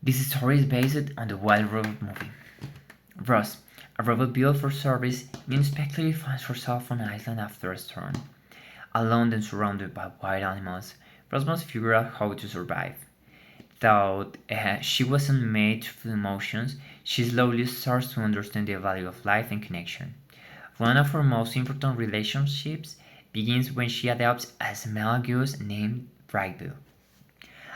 This story is based on the Wild Robot movie. Rose, a robot built for service, unexpectedly finds herself on an island after a storm. Alone and surrounded by wild animals, Rose must figure out how to survive. Though she wasn't made to feel emotions, she slowly starts to understand the value of life and connection. One of her most important relationships begins when she adopts a small goose named Brightbill.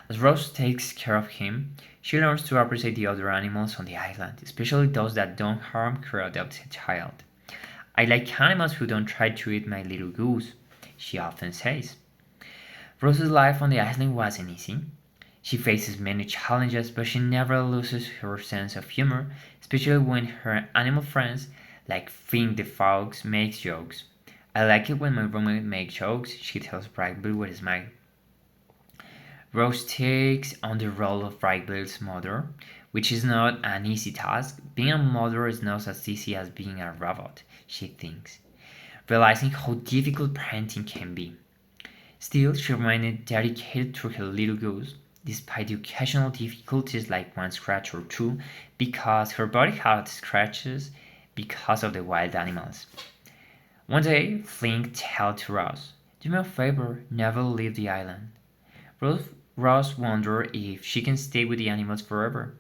As Rose takes care of him, she learns to appreciate the other animals on the island, especially those that don't harm her adopted child. I like animals who don't try to eat my little goose, she often says. Rose's life on the island wasn't easy. She faces many challenges, but she never loses her sense of humor, especially when her animal friends, like Finn the fox, make jokes. I like it when my roommate makes jokes, she tells Brightbill with a smile. Rose takes on the role of Brightbill's mother, which is not an easy task. Being a mother is not as easy as being a robot, she thinks, realizing how difficult parenting can be. Still, she remained dedicated to her little goose, despite the occasional difficulties like one scratch or two, because her body had scratches because of the wild animals. One day, Flink tells to Ross, "Do me a favor, never leave the island." Rose, Ross wonders if she can stay with the animals forever.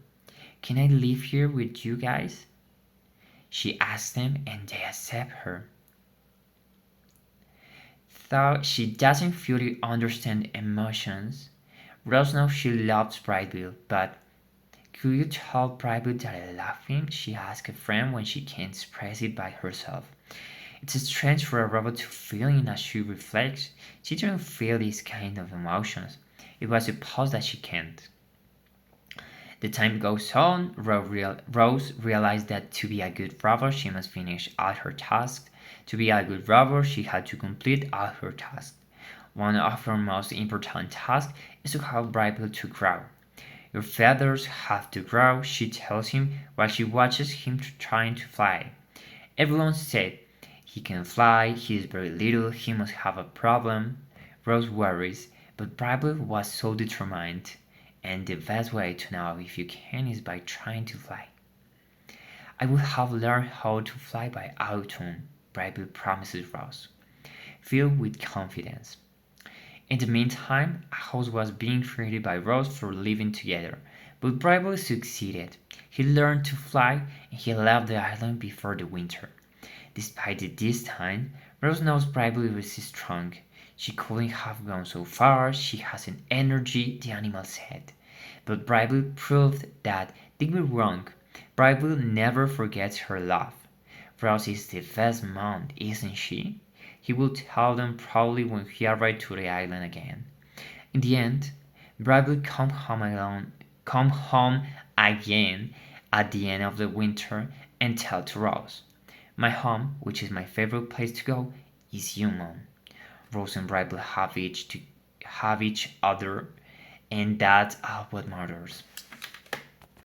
"Can I live here with you guys?" She asks them and they accept her. Though she doesn't fully understand emotions, Rose knows she loves Brightbill, but "Could you tell Brightbill that I love him?" she asks a friend when she can't express it by herself. It's strange for a robot to feel it as she reflects. She didn't feel these kind of emotions. It was supposed that she can't. The time goes on. Rose realized that to be a good robot, she must finish all her tasks. To be a good robot, she had to complete all her tasks. One of her most important tasks is to help Brightbill to grow. "Your feathers have to grow," she tells him while she watches him trying to fly. Everyone said, "He can fly, he is very little, he must have a problem." Rose worries, but Brightbill was so determined, and the best way to know if you can is by trying to fly. "I will have learned how to fly by autumn," Brightbill promises Rose, filled with confidence. In the meantime, a house was being created by Rose for living together, but Brightbill succeeded. He learned to fly and he left the island before the winter. Despite the distance, Rose knows Brightbill is strong. She couldn't have gone so far, she has an energy, the animal said. But Brightbill proved that they were wrong. Brightbill never forgets her love. Rose is the best mom, isn't she? He will tell them proudly when he arrived to the island again. In the end, Brightbill come home again at the end of the winter and tell to Rose, "My home, which is my favorite place to go, is you, Mom." Rose and Brightbill have each other, and that's all what matters.